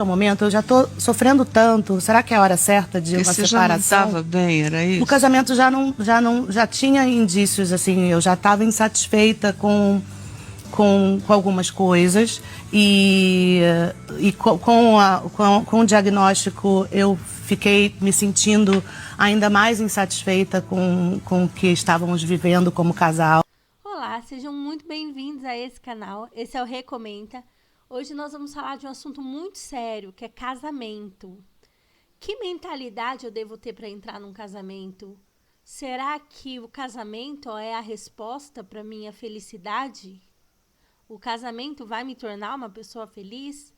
No momento, eu já tô sofrendo tanto. Será que é a hora certa de uma Você separação? já não estava bem, era isso? O casamento já tinha indícios, assim, eu já estava insatisfeita com algumas coisas e com o diagnóstico eu fiquei me sentindo ainda mais insatisfeita com o que estávamos vivendo como casal. Olá, sejam muito bem-vindos a esse canal. Esse é o Recomenta. Hoje nós vamos falar de um assunto muito sério, que é casamento. Que mentalidade eu devo ter para entrar num casamento? Será que o casamento é a resposta para minha felicidade? O casamento vai me tornar uma pessoa feliz?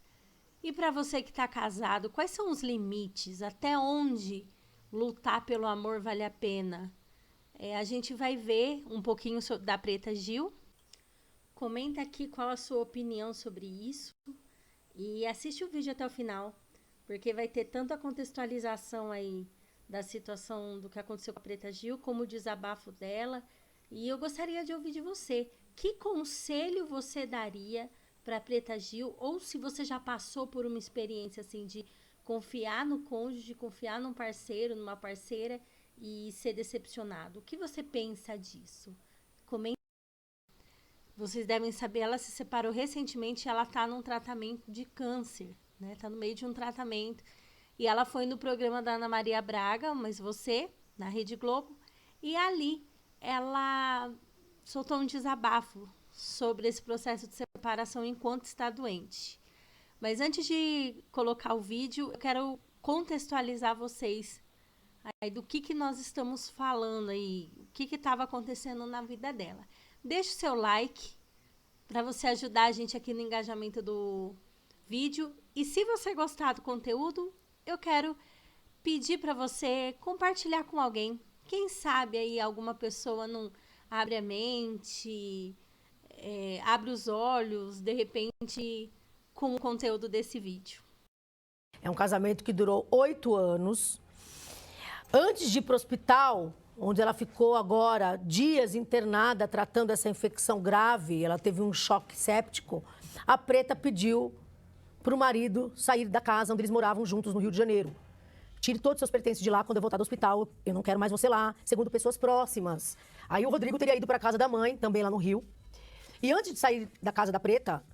E para você que está casado, quais são os limites? Até onde lutar pelo amor vale a pena? A gente vai ver um pouquinho da Preta Gil. Comenta aqui qual a sua opinião sobre isso e assiste o vídeo até o final, porque vai ter tanto a contextualização aí da situação do que aconteceu com a Preta Gil, como o desabafo dela. E eu gostaria de ouvir de você. Que conselho você daria para a Preta Gil? Ou se você já passou por uma experiência assim de confiar no cônjuge, confiar num parceiro, numa parceira e ser decepcionado. O que você pensa disso? Comenta. Vocês devem saber, ela se separou recentemente e ela está num tratamento de câncer, né? Está no meio de um tratamento. E ela foi no programa da Ana Maria Braga, Mas Você, na Rede Globo, e ali ela soltou um desabafo sobre esse processo de separação enquanto está doente. Mas antes de colocar o vídeo, eu quero contextualizar vocês aí do que nós estamos falando aí, o que estava acontecendo na vida dela. Deixe o seu like para você ajudar a gente aqui no engajamento do vídeo. E se você gostar do conteúdo, eu quero pedir para você compartilhar com alguém. Quem sabe aí alguma pessoa não abre a mente, abre os olhos, de repente, com o conteúdo desse vídeo. É um casamento que durou 8 anos. Antes de ir para o hospital, onde ela ficou agora dias internada tratando essa infecção grave, ela teve um choque séptico, a Preta pediu para o marido sair da casa onde eles moravam juntos no Rio de Janeiro. Tire todos os seus pertences de lá quando eu voltar do hospital, eu não quero mais você lá, segundo pessoas próximas. Aí o Rodrigo teria ido para a casa da mãe, também lá no Rio. E antes de sair da casa da Preta,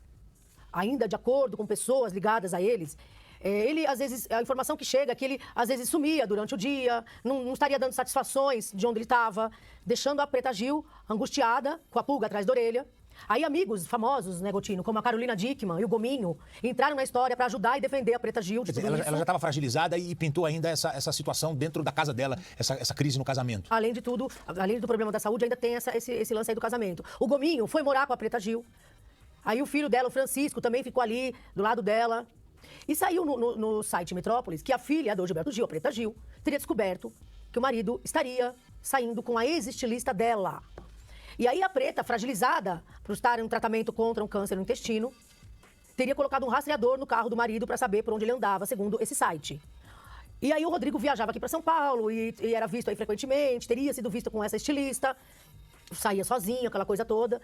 ainda de acordo com pessoas ligadas a eles, ele, às vezes, a informação que chega é que ele, às vezes, sumia durante o dia, não estaria dando satisfações de onde ele estava, deixando a Preta Gil angustiada, com a pulga atrás da orelha. Aí amigos famosos, né, Gotino, como a Carolina Dickmann e o Gominho, entraram na história para ajudar e defender a Preta Gil. Ela já estava fragilizada e pintou ainda essa situação dentro da casa dela, essa crise no casamento. Além de tudo, além do problema da saúde, ainda tem esse lance aí do casamento. O Gominho foi morar com a Preta Gil. Aí o filho dela, o Francisco, também ficou ali do lado dela. E saiu no site Metrópolis que a filha do Gilberto Gil, a Preta Gil, teria descoberto que o marido estaria saindo com a ex-estilista dela. E aí a Preta, fragilizada por estar em um tratamento contra um câncer no intestino, teria colocado um rastreador no carro do marido para saber por onde ele andava, segundo esse site. E aí o Rodrigo viajava aqui para São Paulo e era visto aí frequentemente, teria sido visto com essa estilista, saía sozinho, aquela coisa toda.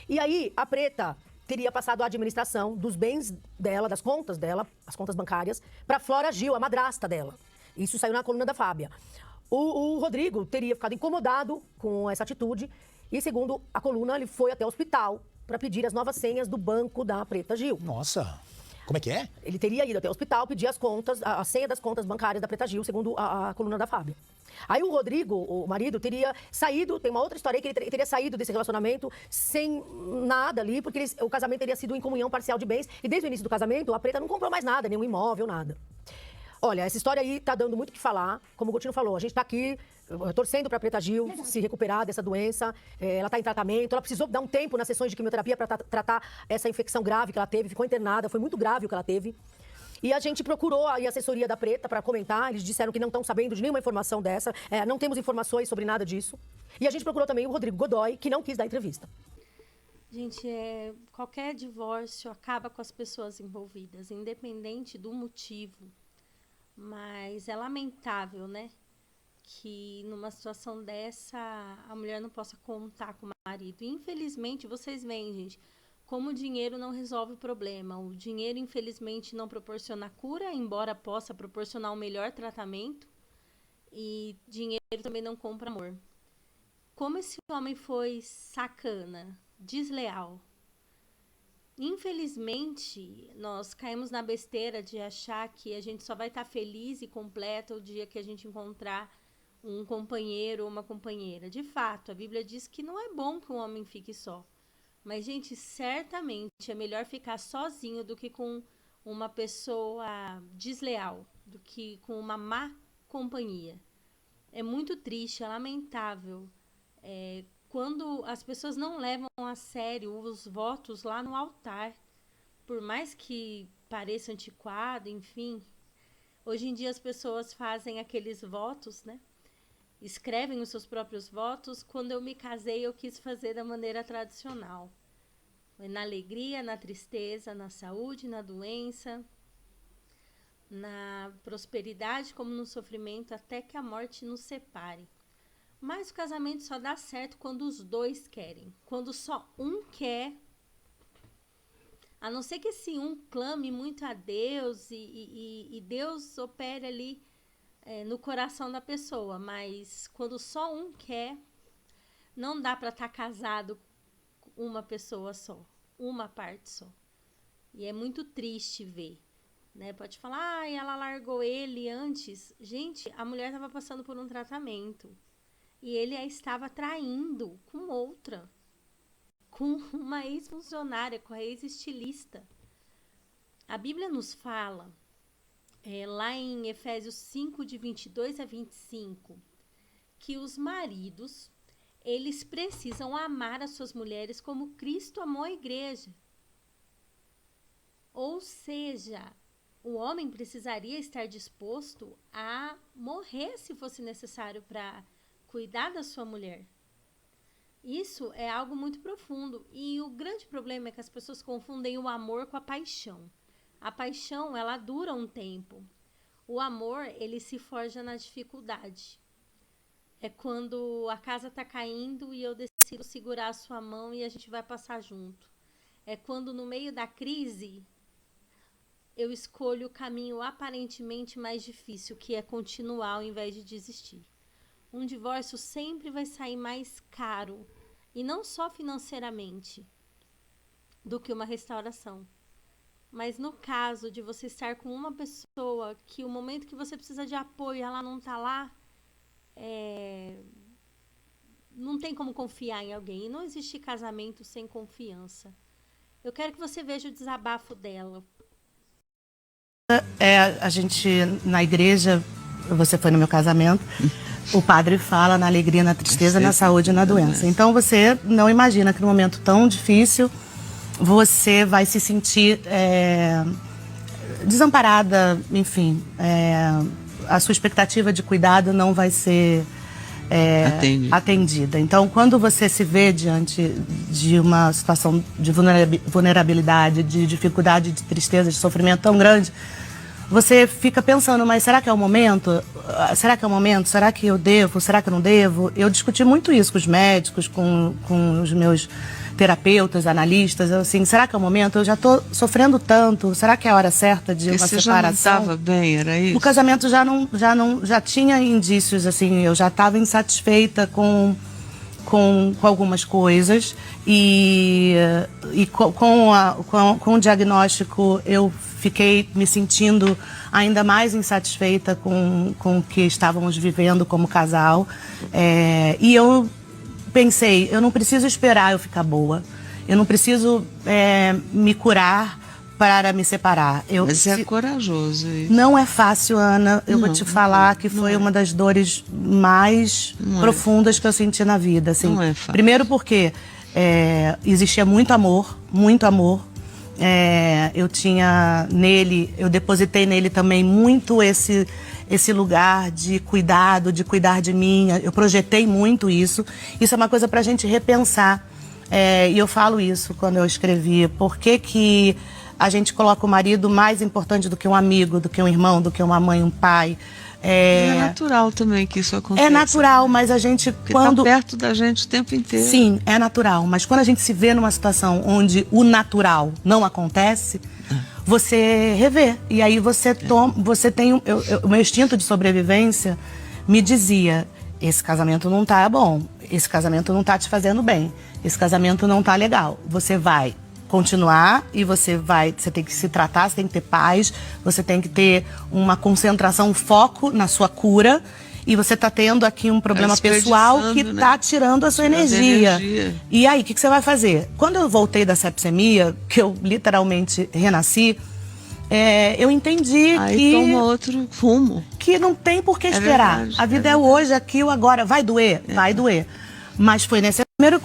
E aí a Preta teria passado a administração dos bens dela, das contas dela, as contas bancárias, para Flora Gil, a madrasta dela. Isso saiu na coluna da Fábia. O Rodrigo teria ficado incomodado com essa atitude e, segundo a coluna, ele foi até o hospital para pedir as novas senhas do banco da Preta Gil. Nossa, como é que é? Ele teria ido até o hospital pedir as contas, a senha das contas bancárias da Preta Gil, segundo a coluna da Fábia. Aí o Rodrigo, o marido, teria saído, tem uma outra história aí, que ele teria saído desse relacionamento sem nada ali, porque o casamento teria sido em comunhão parcial de bens, e desde o início do casamento, a Preta não comprou mais nada, nenhum imóvel, nada. Olha, essa história aí tá dando muito o que falar, como o Gotino falou, a gente tá aqui torcendo pra Preta Gil se recuperar dessa doença, ela tá em tratamento, ela precisou dar um tempo nas sessões de quimioterapia para tratar essa infecção grave que ela teve, ficou internada, foi muito grave o que ela teve. E a gente procurou a assessoria da Preta para comentar, eles disseram que não estão sabendo de nenhuma informação dessa, não temos informações sobre nada disso. E a gente procurou também o Rodrigo Godoy, que não quis dar entrevista. Gente, qualquer divórcio acaba com as pessoas envolvidas, independente do motivo. Mas é lamentável, né? Que numa situação dessa, a mulher não possa contar com o marido. Infelizmente, vocês veem, gente, como o dinheiro não resolve o problema. O dinheiro, infelizmente, não proporciona cura, embora possa proporcionar um melhor tratamento. E dinheiro também não compra amor. Como esse homem foi sacana, desleal. Infelizmente, nós caímos na besteira de achar que a gente só vai estar feliz e completa o dia que a gente encontrar um companheiro ou uma companheira. De fato, a Bíblia diz que não é bom que um homem fique só. Mas, gente, certamente é melhor ficar sozinho do que com uma pessoa desleal, do que com uma má companhia. É muito triste, é lamentável. Quando as pessoas não levam a sério os votos lá no altar, por mais que pareça antiquado, enfim. Hoje em dia as pessoas fazem aqueles votos, né? Escrevem os seus próprios votos. Quando eu me casei, eu quis fazer da maneira tradicional. Na alegria, na tristeza, na saúde, na doença, na prosperidade como no sofrimento, até que a morte nos separe. Mas o casamento só dá certo quando os dois querem. Quando só um quer, a não ser que esse um clame muito a Deus e Deus opere ali no coração da pessoa. Mas quando só um quer, não dá para estar casado com uma pessoa só, uma parte só. E é muito triste ver. Né? Pode falar, ela largou ele antes. Gente, a mulher estava passando por um tratamento. E ele a estava traindo com outra. Com uma ex-funcionária, com a ex-estilista. A Bíblia nos fala, lá em Efésios 5, de 22 a 25, que os maridos, eles precisam amar as suas mulheres como Cristo amou a igreja. Ou seja, o homem precisaria estar disposto a morrer se fosse necessário para cuidar da sua mulher. Isso é algo muito profundo. E o grande problema é que as pessoas confundem o amor com a paixão. A paixão, ela dura um tempo. O amor, ele se forja na dificuldade. É quando a casa está caindo e eu decido segurar a sua mão e a gente vai passar junto. É quando no meio da crise eu escolho o caminho aparentemente mais difícil, que é continuar ao invés de desistir. Um divórcio sempre vai sair mais caro, e não só financeiramente, do que uma restauração. Mas no caso de você estar com uma pessoa que o momento que você precisa de apoio, ela não está lá, não tem como confiar em alguém. E não existe casamento sem confiança. Eu quero que você veja o desabafo dela. A gente, na igreja, você foi no meu casamento, o padre fala na alegria, na tristeza, na saúde e na doença. Então você não imagina que num momento tão difícil você vai se sentir desamparada, enfim, a sua expectativa de cuidado não vai ser atendida. Então, quando você se vê diante de uma situação de vulnerabilidade, de dificuldade, de tristeza, de sofrimento tão grande, você fica pensando, mas será que é o momento? Será que é o momento? Será que eu devo? Será que eu não devo? Eu discuti muito isso com os médicos, com os meus terapeutas, analistas, assim, será que é o momento? Eu já estou sofrendo tanto, será que é a hora certa de uma separação? Você já não estava bem, era isso? O casamento já tinha indícios, assim, eu já estava insatisfeita com algumas coisas e com o diagnóstico eu fiquei me sentindo ainda mais insatisfeita com o que estávamos vivendo como casal. E eu pensei, eu não preciso esperar eu ficar boa, eu não preciso me curar para me separar. Mas é corajoso isso. Não é fácil, Ana. Eu vou te falar que foi uma das dores mais profundas que eu senti na vida. Assim. Não é fácil. Primeiro porque existia muito amor, muito amor. Eu tinha nele, eu depositei nele também muito esse lugar de cuidado, de cuidar de mim. Eu projetei muito isso. Isso é uma coisa para a gente repensar. E eu falo isso quando eu escrevi. Por que a gente coloca o marido mais importante do que um amigo, do que um irmão, do que uma mãe, um pai. É natural também que isso aconteça. É natural, mas a gente Porque quando... tá perto da gente o tempo inteiro. Sim, é natural. Mas quando a gente se vê numa situação onde o natural não acontece, você revê. E aí você tem... o meu instinto de sobrevivência me dizia, esse casamento não tá bom, esse casamento não tá te fazendo bem, esse casamento não tá legal. Você vai continuar e você tem que se tratar, você tem que ter paz, você tem que ter uma concentração, um foco na sua cura, e você tá tendo aqui um problema pessoal que tá tirando a sua energia. E aí, o que você vai fazer? Quando eu voltei da sepsemia, que eu literalmente renasci, eu entendi aí toma outro rumo. Que não tem por que esperar. Verdade, a vida é o hoje, aqui, o agora. Vai doer? Vai doer. Mas foi nesse primeiro...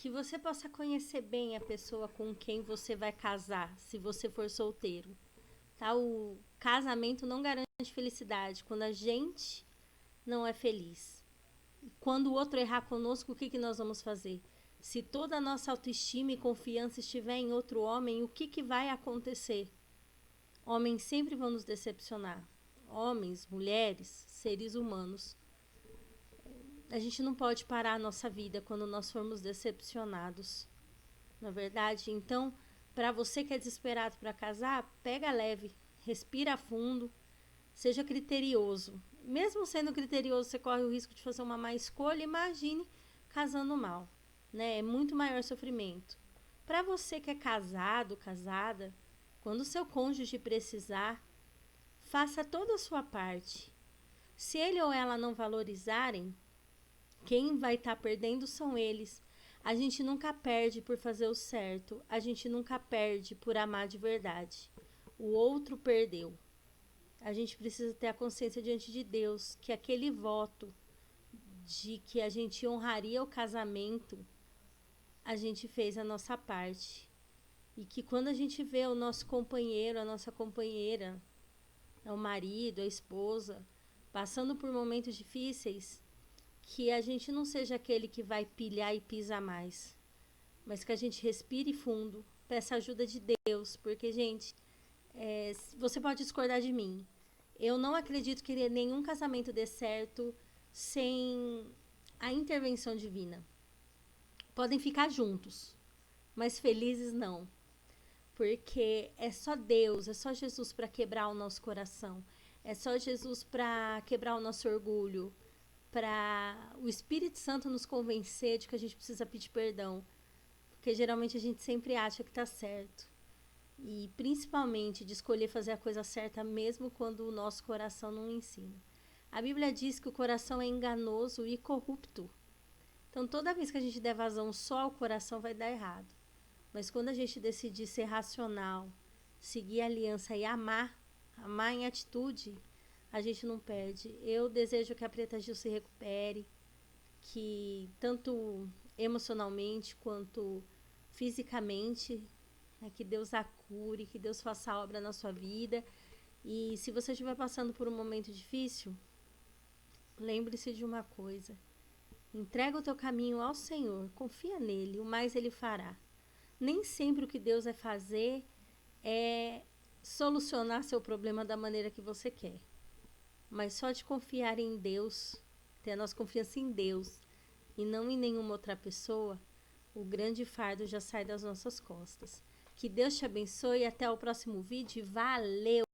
Que você possa conhecer bem a pessoa com quem você vai casar, se você for solteiro. Tá? O casamento não garante felicidade quando a gente não é feliz. Quando o outro errar conosco, o que nós vamos fazer? Se toda a nossa autoestima e confiança estiver em outro homem, o que vai acontecer? Homens sempre vão nos decepcionar. Homens, mulheres, seres humanos. A gente não pode parar a nossa vida quando nós formos decepcionados. Não é verdade? Então, para você que é desesperado para casar, pega leve, respira fundo, seja criterioso. Mesmo sendo criterioso, você corre o risco de fazer uma má escolha. Imagine casando mal, né? É muito maior sofrimento. Para você que é casado, casada, quando o seu cônjuge precisar, faça toda a sua parte. Se ele ou ela não valorizarem, quem vai estar perdendo são eles. A gente nunca perde por fazer o certo. A gente nunca perde por amar de verdade. O outro perdeu. A gente precisa ter a consciência diante de Deus que aquele voto de que a gente honraria o casamento, a gente fez a nossa parte. E que quando a gente vê o nosso companheiro, a nossa companheira, o marido, a esposa, passando por momentos difíceis, que a gente não seja aquele que vai pilhar e pisar mais, mas que a gente respire fundo, peça ajuda de Deus, porque, gente, você pode discordar de mim. Eu não acredito que nenhum casamento dê certo sem a intervenção divina. Podem ficar juntos, mas felizes não. Porque é só Deus, é só Jesus para quebrar o nosso coração. É só Jesus para quebrar o nosso orgulho. Para o Espírito Santo nos convencer de que a gente precisa pedir perdão. Porque geralmente a gente sempre acha que está certo. E principalmente de escolher fazer a coisa certa mesmo quando o nosso coração não ensina. A Bíblia diz que o coração é enganoso e corrupto. Então toda vez que a gente der vazão só ao coração vai dar errado. Mas quando a gente decidir ser racional, seguir a aliança e amar em atitude, a gente não perde. Eu desejo que a Preta Gil se recupere, que tanto emocionalmente quanto fisicamente, que Deus a cure, que Deus faça a obra na sua vida. E se você estiver passando por um momento difícil, lembre-se de uma coisa. Entrega o teu caminho ao Senhor, confia nele, o mais ele fará. Nem sempre o que Deus vai fazer é solucionar seu problema da maneira que você quer. Mas só de confiar em Deus, ter a nossa confiança em Deus e não em nenhuma outra pessoa, o grande fardo já sai das nossas costas. Que Deus te abençoe e até o próximo vídeo. Valeu!